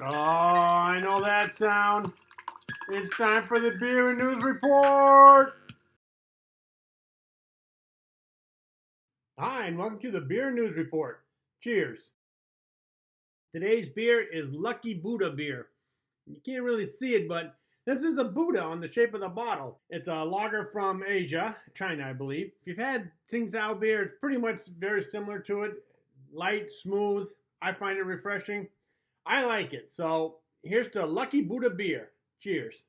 Oh, I know that sound. It's time for the Beer News Report. Hi, and welcome to the Beer News Report. Cheers. Today's beer is Lucky Buddha beer. You can't really see it, but this is a Buddha on the shape of the bottle. It's a lager from Asia, China, I believe. If you've had Tsingtao beer, it's pretty much very similar to it. Light, smooth. I find it refreshing. I like it. So here's to Lucky Buddha beer. Cheers.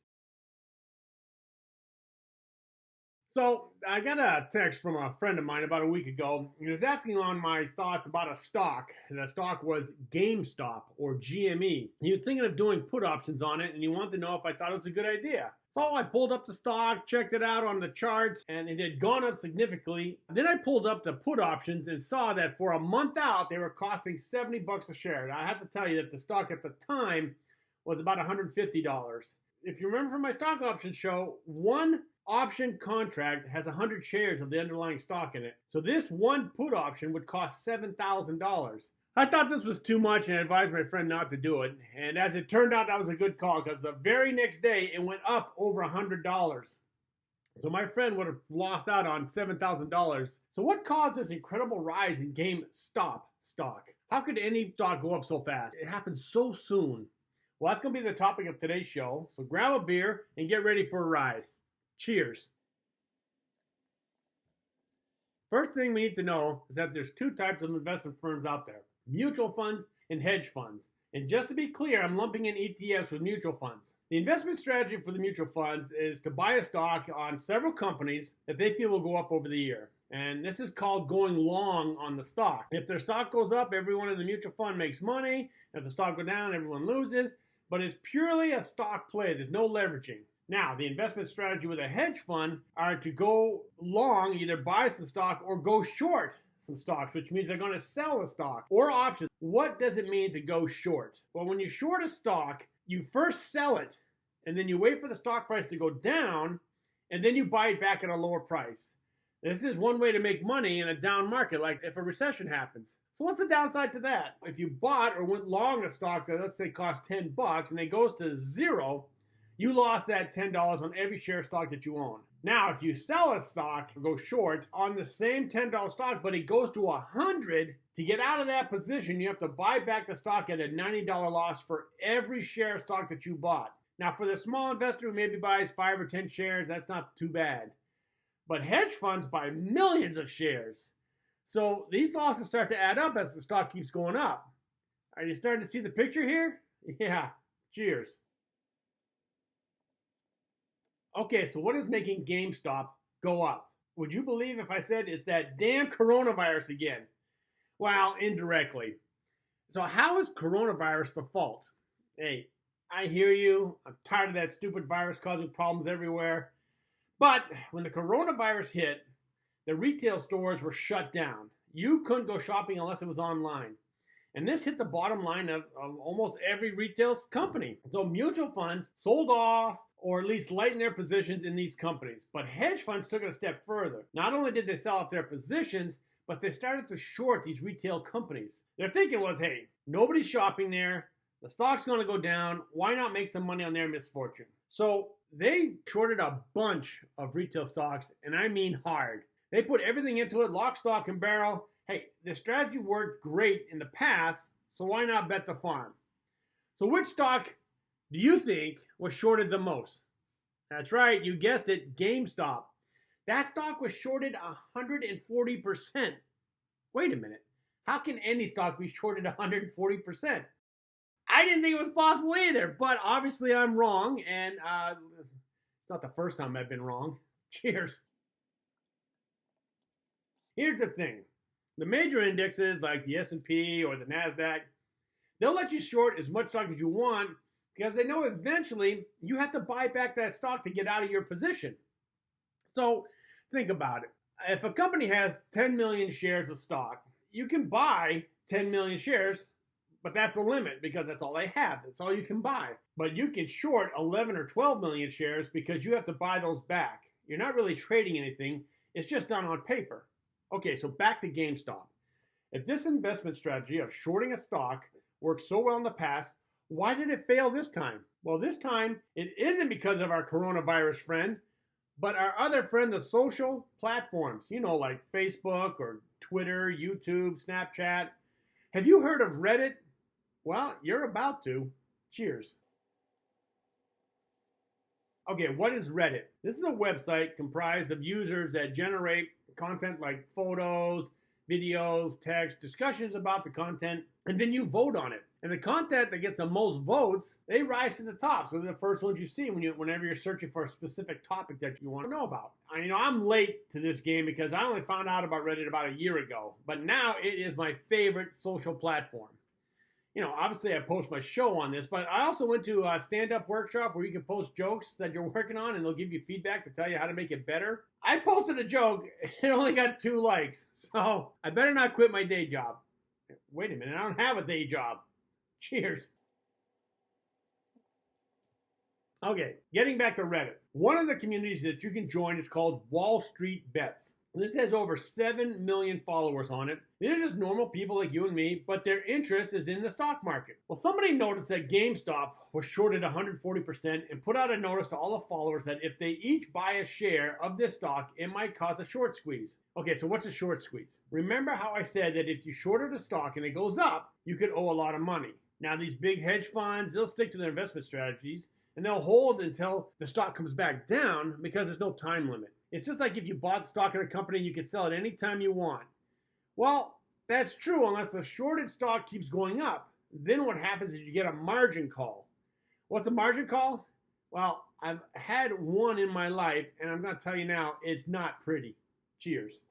So I got a text from a friend of mine about a week ago. He was asking on my thoughts about a stock. The stock was GameStop or GME. He was thinking of doing put options on it, and he wanted to know if I thought it was a good idea. So I pulled up the stock, checked it out on the charts, and it had gone up significantly. Then I pulled up the put options and saw that for a month out, they were costing $70 a share. Now, I have to tell you that the stock at the time was about $150. If you remember from my stock option show, one option contract has 100 shares of the underlying stock in it. So this one put option would cost $7,000. I thought this was too much and I advised my friend not to do it. And as it turned out, that was a good call because the very next day it went up over $100. So my friend would have lost out on $7,000. So what caused this incredible rise in GameStop stock? How could any stock go up so fast? It happened so soon. Well, that's going to be the topic of today's show. So grab a beer and get ready for a ride. Cheers. First thing we need to know is that there's two types of investment firms out there: mutual funds and hedge funds. And just to be clear, I'm lumping in ETFs with mutual funds. The investment strategy for the mutual funds is to buy a stock on several companies that they feel will go up over the year. And this is called going long on the stock. If their stock goes up, everyone in the mutual fund makes money. If the stock goes down, everyone loses. But it's purely a stock play. There's no leveraging. Now, the investment strategy with a hedge fund are to go long, either buy some stock or go short some stocks, which means they're going to sell a stock or options. What does it mean to go short? Well, when you short a stock, you first sell it, and then you wait for the stock price to go down, and then you buy it back at a lower price. This is one way to make money in a down market, like if a recession happens. So what's the downside to that? If you bought or went long a stock that, let's say, cost $10 and it goes to zero, you lost that $10 on every share of stock that you own. Now, if you sell a stock, go short on the same $10 stock, but it goes to $100, to get out of that position, you have to buy back the stock at a $90 loss for every share of stock that you bought. Now, for the small investor who maybe buys 5 or 10 shares, that's not too bad. But hedge funds buy millions of shares. So these losses start to add up as the stock keeps going up. Are you starting to see the picture here? Yeah. Cheers. Okay, so what is making GameStop go up? Would you believe if I said it's that damn coronavirus again? Well, indirectly. So how is coronavirus the fault? Hey, I hear you. I'm tired of that stupid virus causing problems everywhere. But when the coronavirus hit, the retail stores were shut down. You couldn't go shopping unless it was online. And this hit the bottom line of almost every retail company. So mutual funds sold off or at least lightened their positions in these companies. But hedge funds took it a step further. Not only did they sell off their positions, but they started to short these retail companies. Their thinking was, hey, nobody's shopping there. The stock's going to go down. Why not make some money on their misfortune? So they shorted a bunch of retail stocks, and I mean hard. They put everything into it, lock, stock, and barrel. Hey, the strategy worked great in the past, so why not bet the farm? So which stock do you think was shorted the most? That's right, you guessed it, GameStop. That stock was shorted 140%. Wait a minute. How can any stock be shorted 140%? I didn't think it was possible either, but obviously I'm wrong, and it's not the first time I've been wrong. Cheers. Here's the thing. The major indexes like the S&P or the NASDAQ, they'll let you short as much stock as you want because they know eventually you have to buy back that stock to get out of your position. So think about it. If a company has 10 million shares of stock, you can buy 10 million shares, but that's the limit because that's all they have. That's all you can buy. But you can short 11 or 12 million shares because you have to buy those back. You're not really trading anything. It's just done on paper. Okay, so back to GameStop. If this investment strategy of shorting a stock worked so well in the past, Why did it fail this time? Well, this time it isn't because of our coronavirus friend, but our other friend, the social platforms, like Facebook or Twitter, YouTube, Snapchat. Have you heard of Reddit? Well, you're about to. Cheers. Okay, what is Reddit? This is a website comprised of users that generate content like photos, videos, text, discussions about the content, and then you vote on it. And the content that gets the most votes, they rise to the top. So they're the first ones you see whenever you're searching for a specific topic that you want to know about. I'm late to this game because I only found out about Reddit about a year ago, but now it is my favorite social platform. Obviously I post my show on this, but I also went to a stand-up workshop where you can post jokes that you're working on and they'll give you feedback to tell you how to make it better. I posted a joke, it only got 2 likes, so I better not quit my day job. Wait a minute, I don't have a day job. Cheers. Okay, getting back to Reddit. One of the communities that you can join is called Wall Street Bets. This has over 7 million followers on it. They're just normal people like you and me, but their interest is in the stock market. Well, somebody noticed that GameStop was shorted 140% and put out a notice to all the followers that if they each buy a share of this stock, it might cause a short squeeze. Okay, so what's a short squeeze? Remember how I said that if you shorted a stock and it goes up, you could owe a lot of money. Now, these big hedge funds, they'll stick to their investment strategies and they'll hold until the stock comes back down because there's no time limit. It's just like if you bought stock in a company and you can sell it anytime you want. Well, that's true unless the shorted stock keeps going up. Then what happens is you get a margin call. What's a margin call? Well, I've had one in my life, and I'm going to tell you now, it's not pretty. Cheers.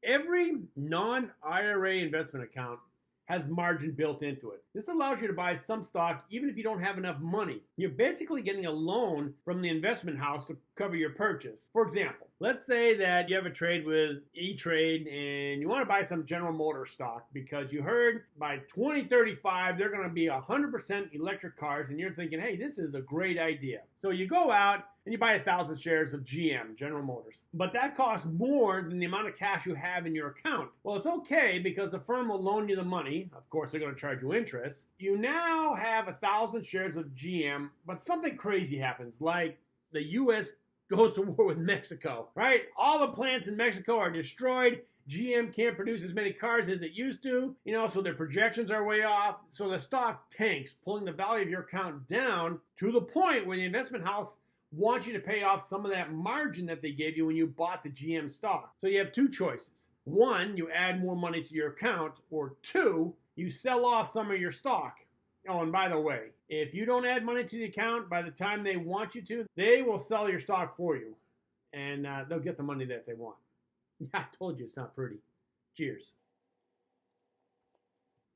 Every non-IRA investment account has margin built into it. This allows you to buy some stock even if you don't have enough money. You're basically getting a loan from the investment house to cover your purchase. For example, let's say that you have a trade with E-Trade and you want to buy some General Motors stock because you heard by 2035 they're going to be 100% electric cars and you're thinking, hey, this is a great idea. So you go out and you buy 1,000 shares of GM, General Motors. But that costs more than the amount of cash you have in your account. Well, it's okay because the firm will loan you the money. Of course, they're going to charge you interest. You now have 1,000 shares of GM, but something crazy happens, like the U.S. goes to war with Mexico, right? All the plants in Mexico are destroyed. GM can't produce as many cars as it used to, so their projections are way off. So the stock tanks, pulling the value of your account down to the point where the investment house wants you to pay off some of that margin that they gave you when you bought the GM stock. So you have 2 choices. 1, you add more money to your account, or 2, you sell off some of your stock. Oh, and by the way, if you don't add money to the account, by the time they want you to, they will sell your stock for you. And they'll get the money that they want. I told you it's not pretty. Cheers.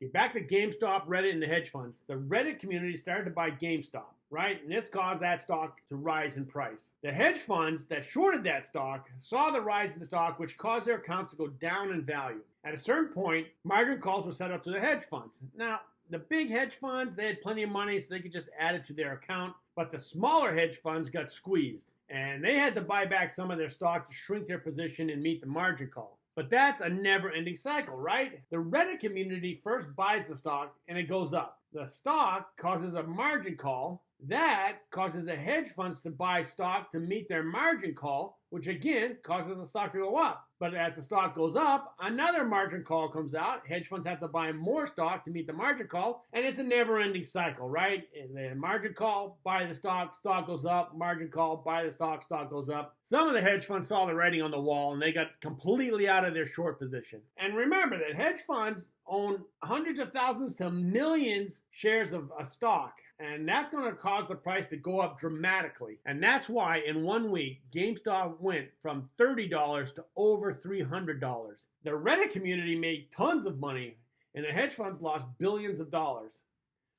Get back to GameStop, Reddit, and the hedge funds. The Reddit community started to buy GameStop, right? And this caused that stock to rise in price. The hedge funds that shorted that stock saw the rise in the stock, which caused their accounts to go down in value. At a certain point, margin calls were set up to the hedge funds. Now, the big hedge funds, they had plenty of money, so they could just add it to their account. But the smaller hedge funds got squeezed, and they had to buy back some of their stock to shrink their position and meet the margin call. But that's a never-ending cycle, right? The Reddit community first buys the stock, and it goes up. The stock causes a margin call. That causes the hedge funds to buy stock to meet their margin call, which again causes the stock to go up. But as the stock goes up, another margin call comes out. Hedge funds have to buy more stock to meet the margin call, and it's a never-ending cycle, right? And the margin call, buy the stock, stock goes up, margin call, buy the stock, stock goes up. Some of the hedge funds saw the writing on the wall, and they got completely out of their short position. And remember that hedge funds own hundreds of thousands to millions shares of a stock. And that's going to cause the price to go up dramatically. And that's why in 1 week, GameStop went from $30 to over $300. The Reddit community made tons of money, and the hedge funds lost billions of dollars.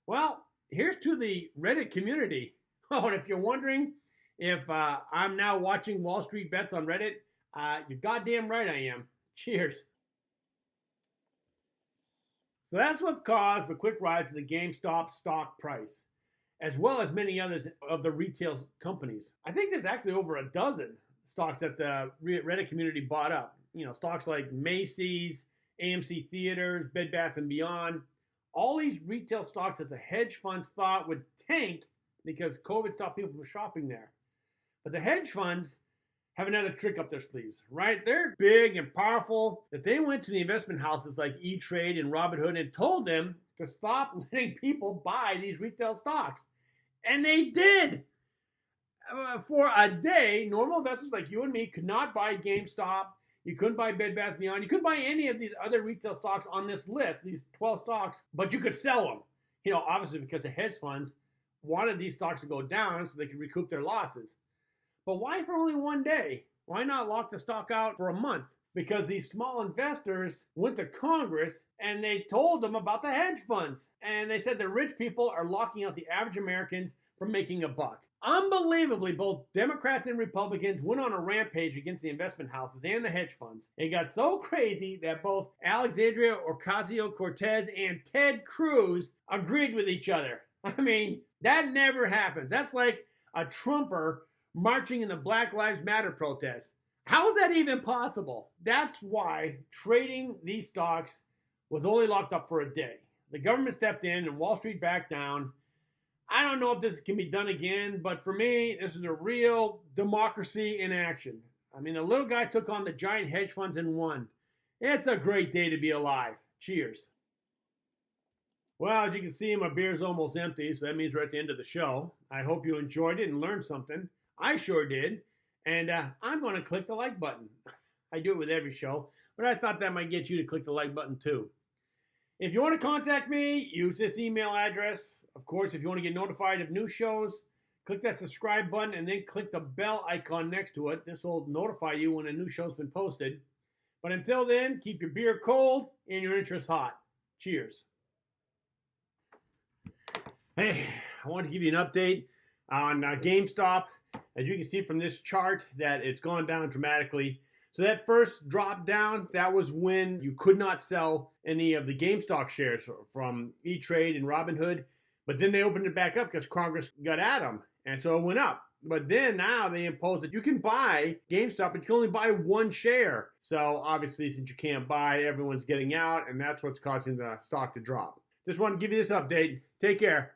Well, here's to the Reddit community. Oh, and if you're wondering if I'm now watching Wall Street Bets on Reddit, you're goddamn right I am. Cheers. So that's what's caused the quick rise in the GameStop stock price, as well as many others of the retail companies. I think there's actually over a dozen stocks that the Reddit community bought up. Stocks like Macy's, AMC Theaters, Bed Bath & Beyond, all these retail stocks that the hedge funds thought would tank because COVID stopped people from shopping there. But the hedge funds have another trick up their sleeves, right? They're big and powerful that they went to the investment houses like E-Trade and Robinhood and told them to stop letting people buy these retail stocks. And they did. For a day, normal investors like you and me could not buy GameStop. You couldn't buy Bed Bath & Beyond. You couldn't buy any of these other retail stocks on this list, these 12 stocks, but you could sell them. Obviously because the hedge funds wanted these stocks to go down so they could recoup their losses. But why for only one day? Why not lock the stock out for a month? Because these small investors went to Congress and they told them about the hedge funds. And they said the rich people are locking out the average Americans from making a buck. Unbelievably, both Democrats and Republicans went on a rampage against the investment houses and the hedge funds. It got so crazy that both Alexandria Ocasio-Cortez and Ted Cruz agreed with each other. I mean, that never happens. That's like a Trumper marching in the Black Lives Matter protest. How is that even possible? That's why trading these stocks was only locked up for a day. The government stepped in and Wall Street backed down. I don't know if this can be done again, but for me, this is a real democracy in action. I mean, the little guy took on the giant hedge funds and won. It's a great day to be alive. Cheers. Well, as you can see, my beer's almost empty, so that means we're at the end of the show. I hope you enjoyed it and learned something. I sure did. And I'm going to click the like button. I do it with every show, but I thought that might get you to click the like button too. If you want to contact me, use this email address. Of course, if you want to get notified of new shows, click that subscribe button and then click the bell icon next to it. This will notify you when a new show's been posted. But until then, keep your beer cold and your interest hot. Cheers. Hey, I want to give you an update on GameStop. As you can see from this chart that it's gone down dramatically. So that first drop down, that was when you could not sell any of the GameStop shares from E-Trade and Robinhood. But then they opened it back up because Congress got at them. And so it went up. But then now they imposed that you can buy GameStop, but you can only buy one share. So obviously, since you can't buy, everyone's getting out. And that's what's causing the stock to drop. Just want to give you this update. Take care.